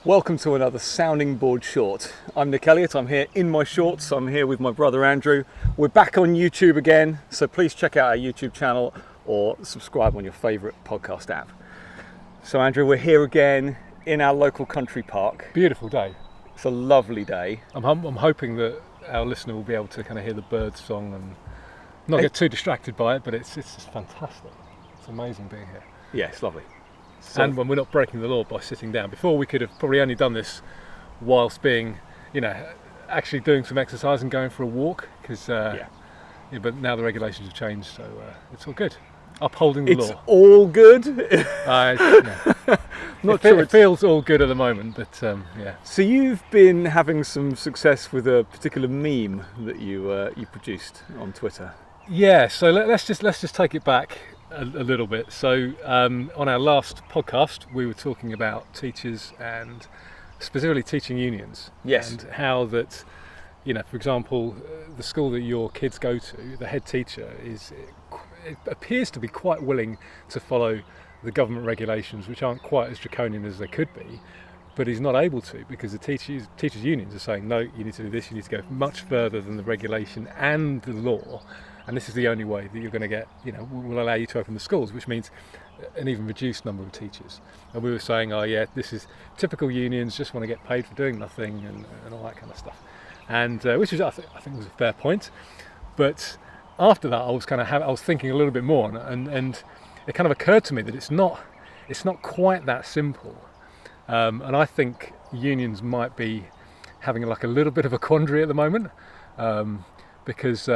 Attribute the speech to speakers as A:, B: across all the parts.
A: Welcome to another Sounding Board Short. I'm Nick Elliott, I'm here in my shorts, I'm here with my brother Andrew. We're back on YouTube again, so please check out our YouTube channel or subscribe on your favourite podcast app. So Andrew, we're here again in our local country park.
B: Beautiful day.
A: It's a lovely day.
B: I'm hoping that our listener will be able to kind of hear the bird song and not get too distracted by it, but it's just fantastic. It's amazing being here.
A: Yeah, it's lovely. So,
B: and when we're not breaking the law by sitting down. Before we could have probably only done this whilst being, actually doing some exercise and going for a walk, because but now the regulations have changed, so it's all good. Upholding the law.
A: It's all good?
B: It feels all good at the moment, but yeah.
A: So you've been having some success with a particular meme that you produced on Twitter.
B: Yeah, so let's just take it back a little bit. So on our last podcast, we were talking about teachers and specifically teaching unions.
A: Yes.
B: And how that, for example, the school that your kids go to, the head teacher it appears to be quite willing to follow the government regulations, which aren't quite as draconian as they could be, but he's not able to because the teachers unions are saying, no, you need to do this, you need to go much further than the regulation and the law. And this is the only way that you're going to get, will allow you to open the schools, which means an even reduced number of teachers. And we were saying, oh yeah, this is typical unions, just want to get paid for doing nothing and all that kind of stuff. And which is, I think was a fair point. But after that, I was thinking a little bit more, and it kind of occurred to me that it's not quite that simple. And I think unions might be having like a little bit of a quandary at the moment, because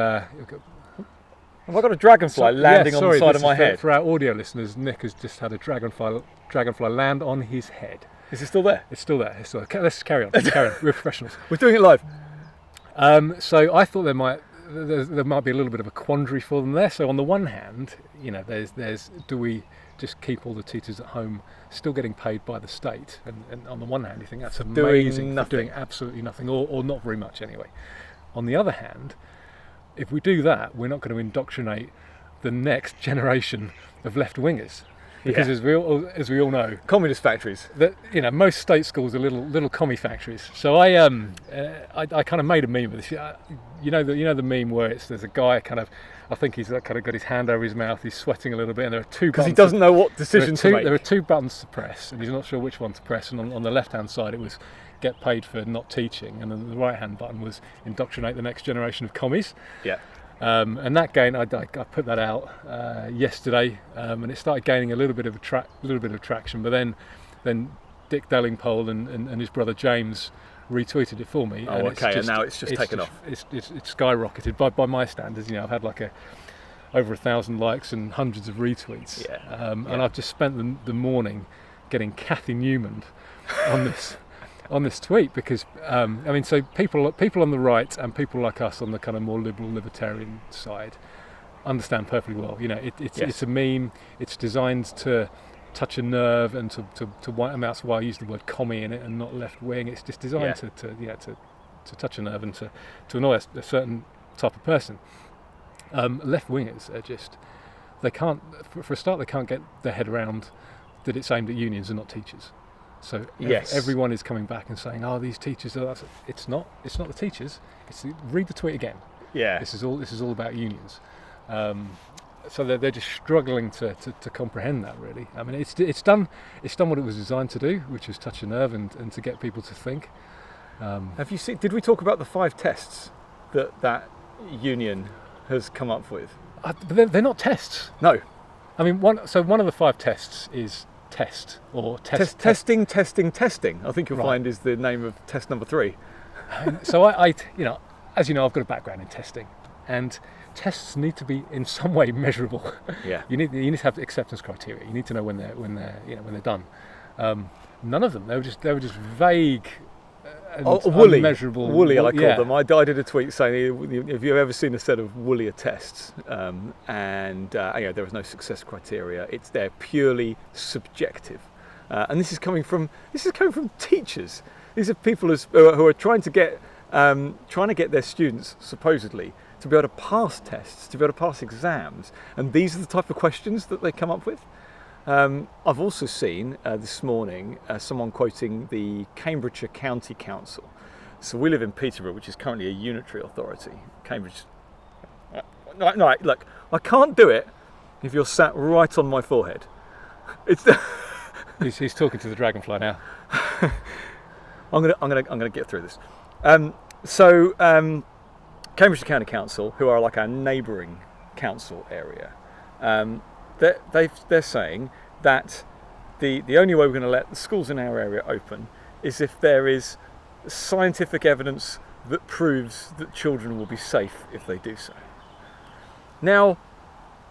A: have I got a dragonfly landing on the side of my head?
B: For our audio listeners, Nick has just had a dragonfly land on his head.
A: Is it still there?
B: It's still there. Let's carry on. We're professionals.
A: We're doing it live.
B: So I thought there might be a little bit of a quandary for them there. So on the one hand, there's do we just keep all the teachers at home still getting paid by the state? And on the one hand, you think that's amazing, for doing absolutely nothing, or not very much anyway. On the other hand, if we do that, we're not going to indoctrinate the next generation of left-wingers, because as we all know,
A: communist factories.
B: That most state schools are little commie factories. So I kind of made a meme of this. The meme where there's a guy I think he's kind of got his hand over his mouth, he's sweating a little bit, and there are two buttons.
A: Because he doesn't know what decision to make.
B: There are two buttons to press, and he's not sure which one to press. And on the left-hand side, it was get paid for not teaching, and then the right-hand button was indoctrinate the next generation of commies.
A: Yeah.
B: And that gain, I put that out yesterday, and it started gaining a little bit of traction. But then Dick Dellingpole and his brother James retweeted it for me.
A: Oh, okay. And now it's just taken off.
B: It's skyrocketed by my standards. I've had over 1,000 likes and hundreds of retweets.
A: Yeah.
B: And I've just spent the morning getting Kathy Newman on this tweet, because so people on the right and people like us on the kind of more liberal libertarian side understand perfectly well. It's a meme. It's designed to touch a nerve and to and that's why I use the word commie in it and not left wing. It's just designed to touch a nerve and to annoy a certain type of person. Left wingers are just, they can't, for a start, they can't get their head around that it's aimed at unions and not teachers. So everyone is coming back and saying, "Oh, these teachers are." It's not the teachers. Read the tweet again.
A: Yeah.
B: This is all about unions. So they're just struggling to comprehend that, really. I mean, it's done what it was designed to do, which is touch a nerve and to get people to think.
A: Have you seen? Did we talk about the 5 tests that union has come up with?
B: But they're not tests.
A: No.
B: I mean, one of the 5 tests is test or test.
A: Testing. I think you'll find is the name of test number 3.
B: So I as you know, I've got a background in testing, and tests need to be in some way measurable.
A: Yeah.
B: You need to have acceptance criteria. You need to know when they're done. None of them. They were just vague.
A: Woolly.
B: Unmeasurable.
A: Woolly, I called them. I did a tweet saying, have you ever seen a set of woollier tests? There is no success criteria. They're purely subjective. And this is coming from teachers. These are people who are trying to get their students, supposedly, to be able to pass tests, to be able to pass exams. And these are the type of questions that they come up with. I've also seen this morning someone quoting the Cambridgeshire County Council. So we live in Peterborough, which is currently a unitary authority. Cambridge. No, look, I can't do it if you're sat right on my forehead. It's.
B: He's talking to the dragonfly now.
A: I'm gonna get through this. Cambridgeshire County Council, who are like our neighbouring council area, they're saying that the only way we're going to let the schools in our area open is if there is scientific evidence that proves that children will be safe if they do so. Now,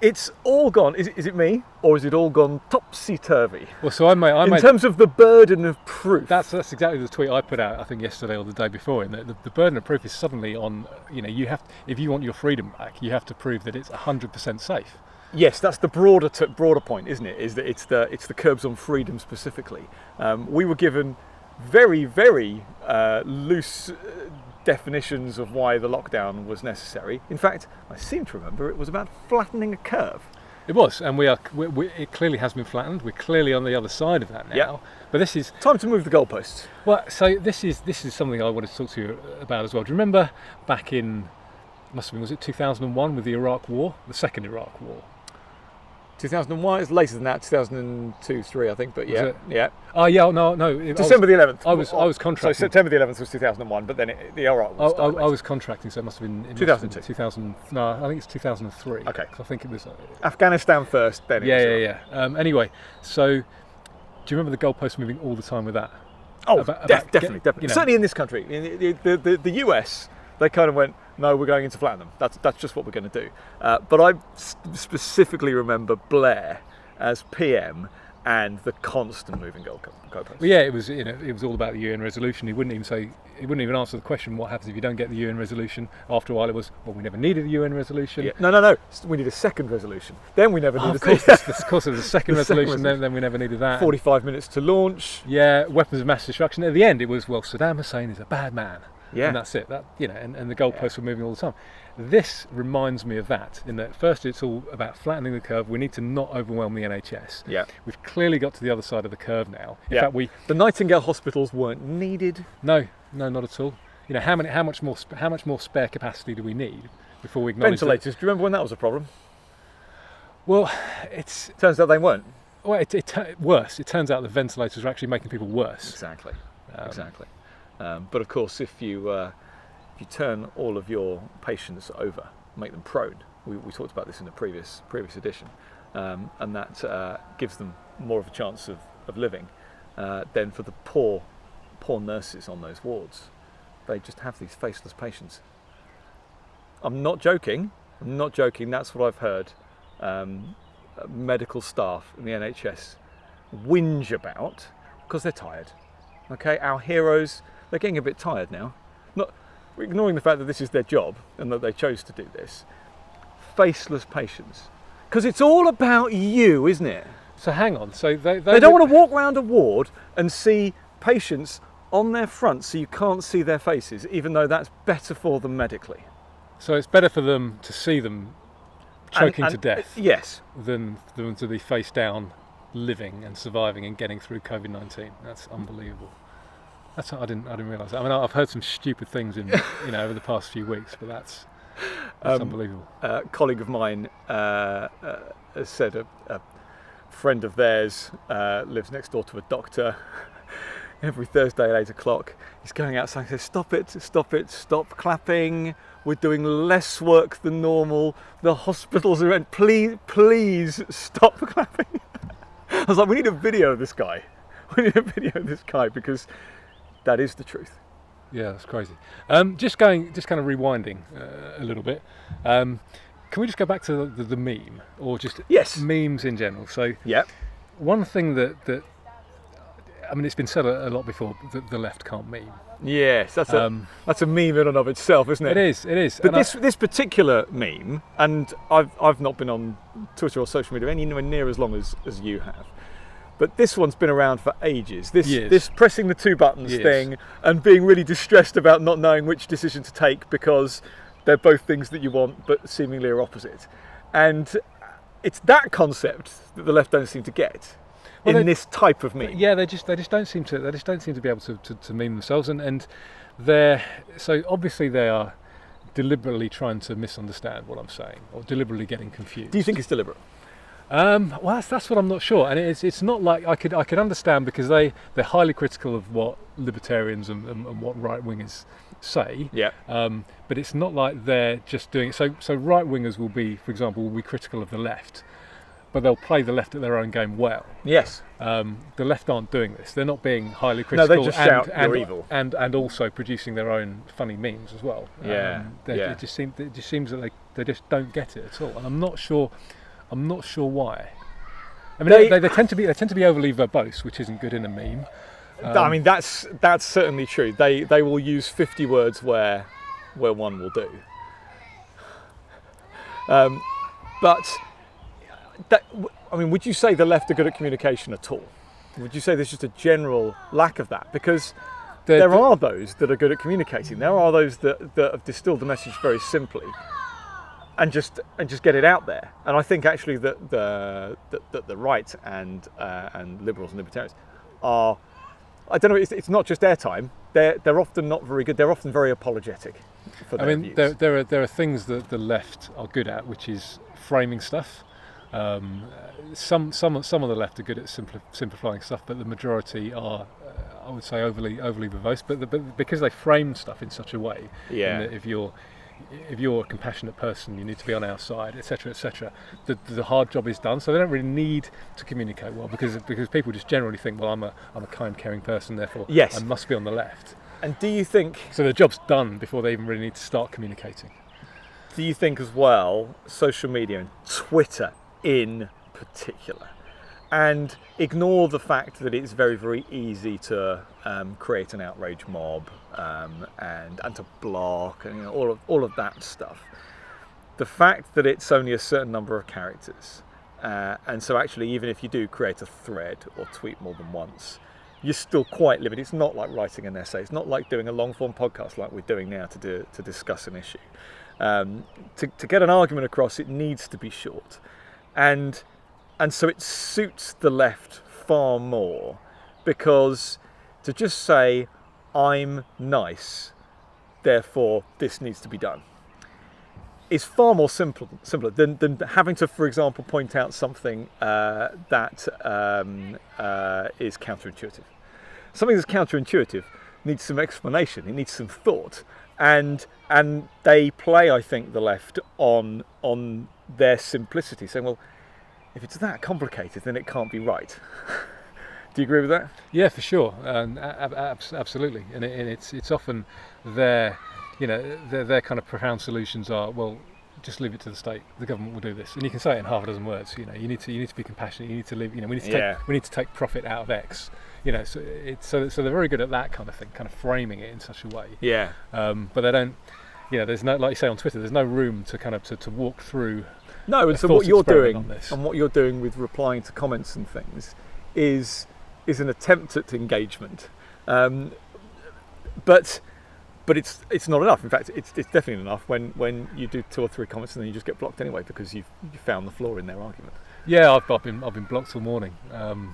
A: it's all gone. Is it me, or is it all gone topsy-turvy?
B: Well, so I made
A: in terms of the burden of proof.
B: That's exactly the tweet I put out, I think yesterday or the day before. And the burden of proof is suddenly on. You have, if you want your freedom back, you have to prove that it's 100% safe.
A: Yes, that's the broader point, isn't it? Is that it's the curbs on freedom specifically. We were given very, very loose definitions of why the lockdown was necessary. In fact, I seem to remember it was about flattening a curve.
B: It was, and it clearly has been flattened. We're clearly on the other side of that now.
A: Yep.
B: But this is
A: time to move the goalposts.
B: Well, so this is something I wanted to talk to you about as well. Do you remember back in, was it 2001 with the Iraq War, the second Iraq War?
A: 2001, it's later than that, 2002, 3, I think, but yeah. Yeah.
B: Oh, yeah, no.
A: December the 11th.
B: I was contracting.
A: So September the 11th was 2001, but then the Iraq War started.
B: I was contracting, so it must have been...
A: 2002.
B: 2000, no, I think it's 2003.
A: Okay.
B: I think it was...
A: Afghanistan first, then it was
B: Yeah. Anyway, so do you remember the goalposts moving all the time with that?
A: Oh, definitely. Certainly in this country. The US, they kind of went, no, we're going to flatten them. That's just what we're going to do. But I specifically remember Blair as PM and the constant moving goalposts.
B: Well, yeah, it was all about the UN resolution. He wouldn't even answer the question, what happens if you don't get the UN resolution? After a while, it was, well, we never needed the UN resolution.
A: Yeah. No. We need a second resolution. Then we never needed.
B: Of course, there was a second resolution. Then we never needed that.
A: 45 minutes to launch.
B: Yeah, weapons of mass destruction. At the end, it was, well, Saddam Hussein is a bad man.
A: Yeah.
B: And that's it. And the goalposts were moving all the time. This reminds me of that, in that first it's all about flattening the curve. We need to not overwhelm the NHS.
A: Yeah.
B: We've clearly got to the other side of the curve now. In fact,
A: the Nightingale hospitals weren't needed.
B: No, not at all. How much more spare capacity do we need before we acknowledge
A: ventilators? Do you remember when that was a problem?
B: Well,
A: turns out they weren't.
B: Well, worse. It turns out the ventilators are actually making people worse.
A: Exactly. But of course, if you turn all of your patients over, make them prone, we talked about this in a previous edition, and that gives them more of a chance of living, then for the poor nurses on those wards, they just have these faceless patients. I'm not joking, that's what I've heard medical staff in the NHS whinge about, because they're tired. Okay, our heroes, they're getting a bit tired now. Not ignoring the fact that this is their job and that they chose to do this. Faceless patients. Because it's all about you, isn't it?
B: So hang on. So they
A: don't want to walk around a ward and see patients on their front so you can't see their faces, even though that's better for them medically.
B: So it's better for them to see them choking to death,
A: yes,
B: than to be face down, living and surviving and getting through COVID-19. That's unbelievable. I didn't realise that. I mean, I've heard some stupid things in over the past few weeks, but that's unbelievable.
A: A colleague of mine has said a friend of theirs lives next door to a doctor. Every Thursday at 8 o'clock, he's going outside and says, stop clapping. We're doing less work than normal. The hospitals are in. Please stop clapping. I was like, we need a video of this guy. Because that is the truth.
B: Yeah, that's crazy. Just kind of rewinding a little bit. Can we just go back to the meme, or just memes in general? So one thing that I mean, it's been said a lot before that the left can't meme. Yes, that's a
A: meme in and of itself, isn't it?
B: It is.
A: But this particular meme, and I've not been on Twitter or social media anywhere near as long as you have. But this one's been around for ages. This pressing the two buttons thing and being really distressed about not knowing which decision to take because they're both things that you want but seemingly are opposite. And it's that concept that the left don't seem to get in this type of meme.
B: Yeah, they just don't seem to be able to meme themselves, and so obviously they are deliberately trying to misunderstand what I'm saying, or deliberately getting confused.
A: Do you think it's deliberate?
B: Well, that's what I'm not sure, and it's not like I could understand, because they're highly critical of what libertarians and what right wingers say.
A: Yeah.
B: But it's not like they're just doing it. So right wingers will be, for example, critical of the left, but they'll play the left at their own game well.
A: Yes.
B: The left aren't doing this. They're not being highly critical.
A: No, they just shout, "You're evil,"
B: and also producing their own funny memes as well.
A: Yeah.
B: It just seems that they just don't get it at all, and I'm not sure why. I mean, they tend to be overly verbose, which isn't good in a meme.
A: I mean, that's certainly true. They will use 50 words where one will do. But would you say the left are good at communication at all? Would you say there's just a general lack of that? Because there are those that are good at communicating. There are those that have distilled the message very simply and just get it out there. And I think actually that the right and liberals and libertarians are, I don't know, it's not just airtime. They're often not very good. They're often very apologetic for their views.
B: There are things that the left are good at, which is framing stuff. Some of the left are good at simplifying stuff, but the majority are, I would say, overly verbose. But because they frame stuff in such a way, that if you're a compassionate person, you need to be on our side, etc., etc. The hard job is done, so they don't really need to communicate well, because people just generally think, well, I'm a kind, caring person, therefore I must be on the left.
A: And do you think
B: so? The job's done before they even really need to start communicating.
A: Do you think as well, social media and Twitter in particular, and ignore the fact that it's very, very easy to create an outrage mob and to block and all of that stuff. The fact that it's only a certain number of characters, and so actually even if you do create a thread or tweet more than once, you're still quite limited. It's not like writing an essay. It's not like doing a long form podcast like we're doing now to discuss an issue. To get an argument across, it needs to be short, and so it suits the left far more, because to just say I'm nice, therefore this needs to be done, is far more simpler than having to, for example, point out something that is counterintuitive. Something that's counterintuitive needs some explanation. It needs some thought. And they play, I think, the left on their simplicity, saying, well, if it's that complicated, then it can't be right. Do you agree with that?
B: Yeah, for sure, absolutely. And it's often their kind of profound solutions are, well, just leave it to the state. The government will do this, and you can say it in half a dozen words. You need to be compassionate. You need to live. We need to take profit out of X. So they're very good at that kind of thing, kind of framing it in such a way.
A: Yeah.
B: But they don't. There's no, like you say on Twitter, there's no room to kind of to walk through.
A: No, and so what you're doing and what you're doing with replying to comments and things is an attempt at engagement, but it's not enough. In fact, it's definitely enough when you do 2 or 3 comments and then you just get blocked anyway because you found the flaw in their argument.
B: Yeah, I've been blocked all morning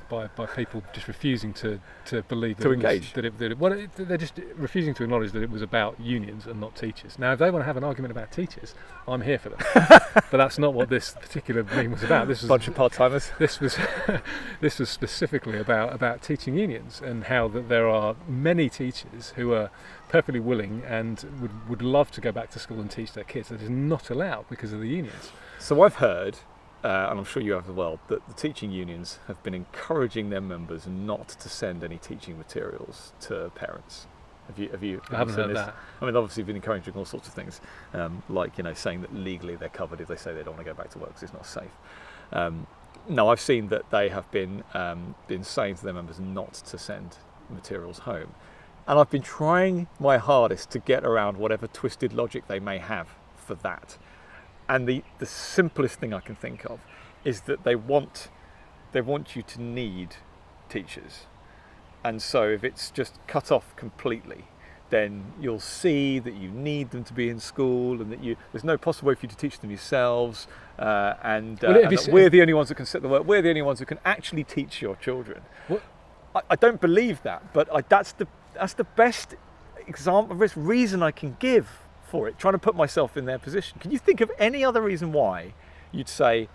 B: by people just refusing to believe that
A: engage.
B: They're just refusing to acknowledge that it was about unions and not teachers. Now, if they want to have an argument about teachers, I'm here for them. But that's not what this particular meme was about. This was
A: a bunch of part-timers.
B: This was specifically about teaching unions, and how that there are many teachers who are perfectly willing and would love to go back to school and teach their kids. That is not allowed because of the unions.
A: So I've heard, and I'm sure you have as well, that the teaching unions have been encouraging their members not to send any teaching materials to parents. Have you
B: I haven't heard
A: this?
B: that.
A: I mean, obviously, been encouraging all sorts of things, like saying that legally they're covered if they say they don't want to go back to work because it's not safe. No, I've seen that they have been saying to their members not to send materials home, and I've been trying my hardest to get around whatever twisted logic they may have for that. And the simplest thing I can think of is that they want you to need teachers. And so if it's just cut off completely, then you'll see that you need them to be in school, and that there's no possible way for you to teach them yourselves, and that we're the only ones that can set the work. We're the only ones who can actually teach your children. I don't believe that, but that's the best example, best reason I can give for it. Trying to put myself in their position. Can you think of any other reason why you'd say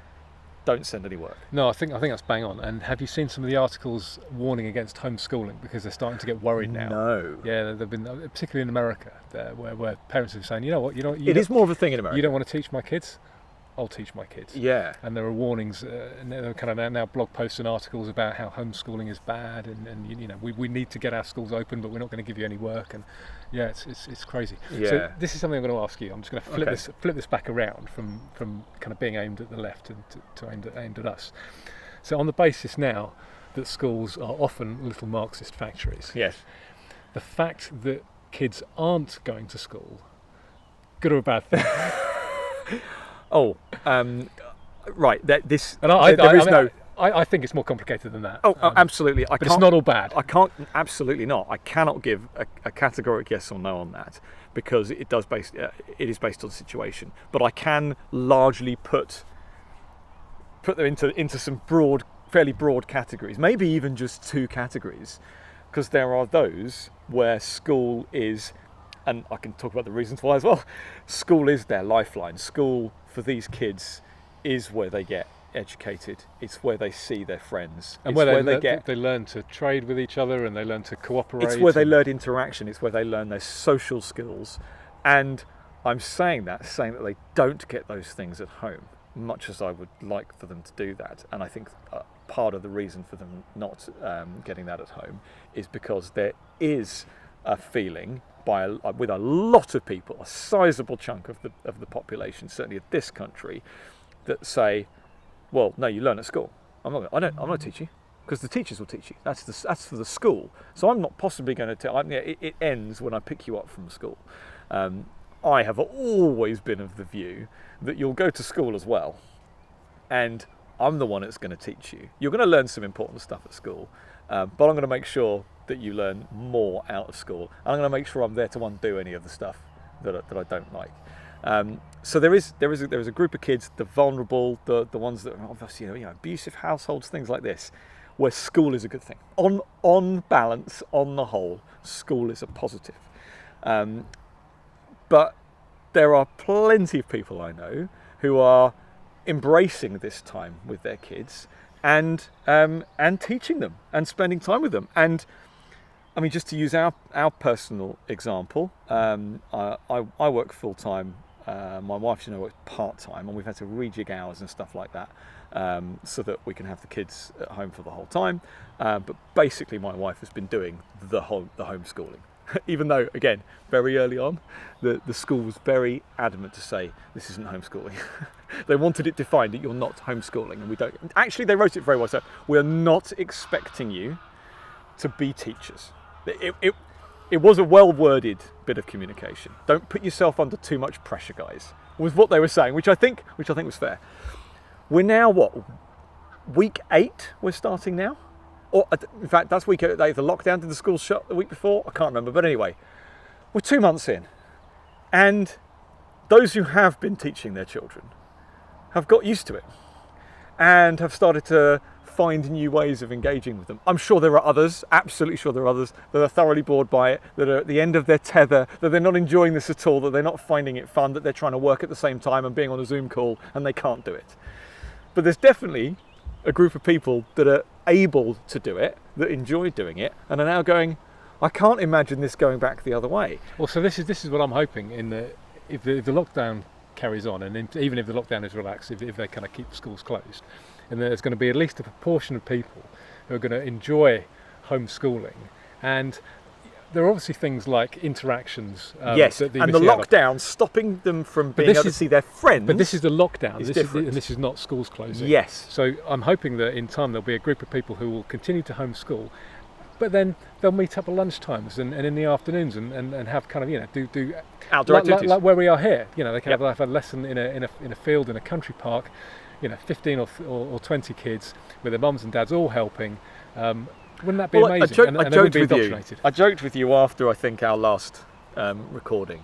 A: don't send any work?
B: No, I think that's bang on. And have you seen some of the articles warning against homeschooling because they're starting to get worried now?
A: No.
B: Yeah, they've been, particularly in America, where parents are saying,
A: it is more of a thing in America.
B: You don't want to teach my kids? I'll teach my kids.
A: Yeah.
B: And there are warnings, and there are kind of now blog posts and articles about how homeschooling is bad, and we need to get our schools open, but we're not going to give you any work, and yeah, it's crazy.
A: Yeah.
B: So this is something I'm going to ask you. I'm just going to flip this back around from kind of being aimed at the left to aimed at us. So on the basis now that schools are often little Marxist factories.
A: Yes.
B: The fact that kids aren't going to school, good or a bad thing?
A: Right.
B: I think it's more complicated than that.
A: Absolutely.
B: But it's not all bad.
A: Absolutely not. I cannot give a categoric yes or no on that, because it is based on the situation. But I can largely put them into some fairly broad categories, maybe even just two categories, because there are those where school is, and I can talk about the reasons why as well. School is their lifeline. School for these kids is where they get educated. It's where they see their friends.
B: And
A: it's
B: where
A: they
B: learn to trade with each other, and they learn to cooperate.
A: It's where they learn interaction. It's where they learn their social skills. And I'm saying that they don't get those things at home, much as I would like for them to do that. And I think part of the reason for them not getting that at home is because there is a feeling with a lot of people, a sizable chunk of the population, certainly of this country, that say, well, no, you learn at school. I'm not teaching you, because the teachers will teach you. That's for the school. So I'm not possibly going to tell. It ends when I pick you up from school. I have always been of the view that you'll go to school as well, and I'm the one that's going to teach you. You're going to learn some important stuff at school, but I'm going to make sure that you learn more out of school. And I'm going to make sure I'm there to undo any of the stuff that I don't like. So there is a group of kids, the vulnerable, the ones that are obviously abusive households, things like this, where school is a good thing. On balance, on the whole, school is a positive. But there are plenty of people I know who are embracing this time with their kids and teaching them and spending time with them. And I mean, just to use our personal example, I work full time. My wife, works part time, and we've had to rejig hours and stuff like that, so that we can have the kids at home for the whole time. But basically, my wife has been doing the homeschooling, even though, again, very early on, the school was very adamant to say this isn't homeschooling. They wanted it defined that you're not homeschooling, and we don't. Actually, they wrote it very well. So we're not expecting you to be teachers. It was a well-worded bit of communication. Don't put yourself under too much pressure, guys, was what they were saying, which I think was fair. We're now, week 8 we're starting now? Or, in fact, that's week 8. The lockdown, did the schools shut the week before? I can't remember, but anyway, we're 2 months in. And those who have been teaching their children have got used to it and have started to find new ways of engaging with them. I'm sure there are others, absolutely sure there are others, that are thoroughly bored by it, that are at the end of their tether, that they're not enjoying this at all, that they're not finding it fun, that they're trying to work at the same time and being on a Zoom call and they can't do it. But there's definitely a group of people that are able to do it, that enjoy doing it, and are now going, I can't imagine this going back the other way.
B: Well, so this is what I'm hoping, if the lockdown carries on, and even if the lockdown is relaxed, if they kind of keep schools closed, and there's going to be at least a proportion of people who are going to enjoy homeschooling. And there are obviously things like interactions.
A: Yes, and the lockdown stopping them from being able to see their friends.
B: But this is the lockdown,
A: different.
B: And this is not schools closing.
A: Yes.
B: So I'm hoping that in time there'll be a group of people who will continue to homeschool, but then they'll meet up at lunchtimes and in the afternoons and have kind of, do
A: outdoor activities.
B: Like where we are here. They can have a lesson in a field, in a country park, 15 or 20 kids with their mums and dads all helping, Wouldn't that be amazing? And they would be indoctrinated.
A: I joked with you after I think our last recording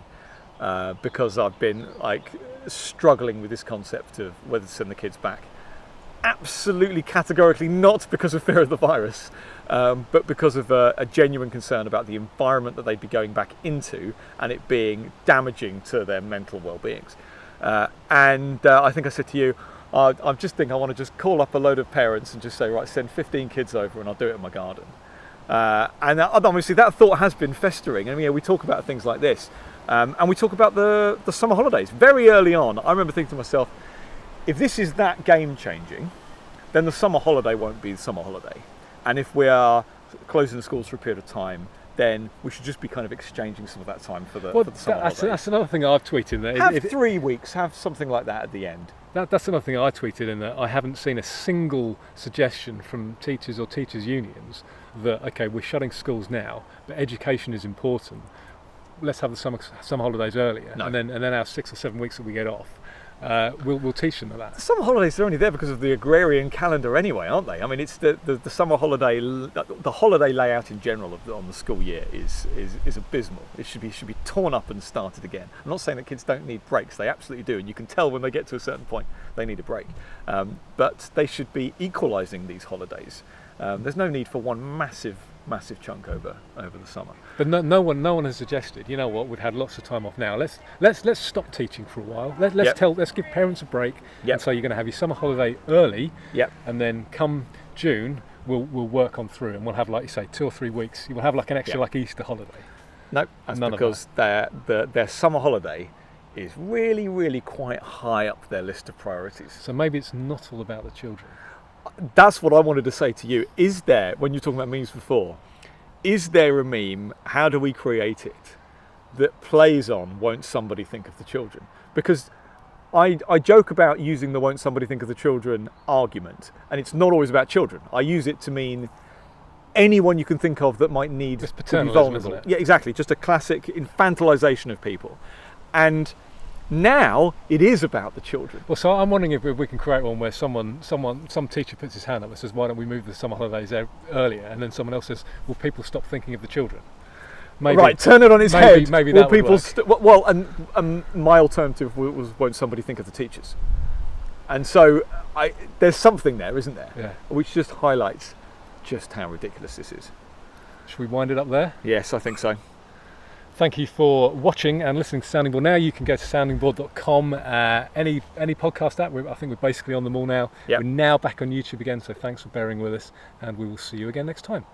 A: because I've been struggling with this concept of whether to send the kids back. Absolutely categorically not because of fear of the virus, but because of a genuine concern about the environment that they'd be going back into and it being damaging to their mental well-beings. And I think I said to you, I just think I want to just call up a load of parents and just say, right, send 15 kids over and I'll do it in my garden. And obviously that thought has been festering. I mean, we talk about things like this, and we talk about the summer holidays. Very early on, I remember thinking to myself, if this is that game changing, then the summer holiday won't be the summer holiday. And if we are closing the schools for a period of time, then we should just be kind of exchanging some of that time for the summer holidays.
B: That's another thing I've tweeted.
A: Have 3 weeks, have something like that at the end.
B: That's another thing I tweeted, in that I haven't seen a single suggestion from teachers or teachers' unions that, okay, we're shutting schools now, but education is important. Let's have the summer holidays earlier,
A: no.
B: and then our 6 or 7 weeks that we get off, we'll teach them that.
A: The summer holidays are only there because of the agrarian calendar anyway, aren't they? I mean, it's the summer holiday, the holiday layout in general on the school year is abysmal. It should be torn up and started again. I'm not saying that kids don't need breaks; they absolutely do, and you can tell when they get to a certain point they need a break. But they should be equalising these holidays. There's no need for one massive chunk over the summer.
B: But no one has suggested, you know what, we've had lots of time off now, let's stop teaching for a while, let's give parents a break, and so you're going to have your summer holiday early, and then come June we'll work on through, and we'll have, like you say, 2 or 3 weeks. You'll have like an extra like Easter holiday.
A: No, that's because their summer holiday is really, really quite high up their list of priorities.
B: So maybe it's not all about the children.
A: That's what I wanted to say to you. Is there, when you're talking about memes before, is there a meme, how do we create it, that plays on won't somebody think of the children? Because I joke about using the won't somebody think of the children argument, and it's not always about children. I use it to mean anyone you can think of that might need to be vulnerable. Yeah, exactly. Just a classic infantilization of people. And now it is about the children.
B: Well, so I'm wondering if we can create one where some teacher puts his hand up and says, why don't we move the summer holidays earlier? And then someone else says, will people stop thinking of the children?
A: Maybe, right, turn it on its head.
B: Maybe that would work.
A: And my alternative was, won't somebody think of the teachers? And so there's something there, isn't there?
B: Yeah.
A: Which just highlights just how ridiculous this is.
B: Should we wind it up there?
A: Yes, I think so.
B: Thank you for watching and listening to Sounding Board. Now you can go to soundingboard.com. Any podcast app, I think we're basically on them all now.
A: Yep.
B: We're now back on YouTube again, so thanks for bearing with us, and we will see you again next time.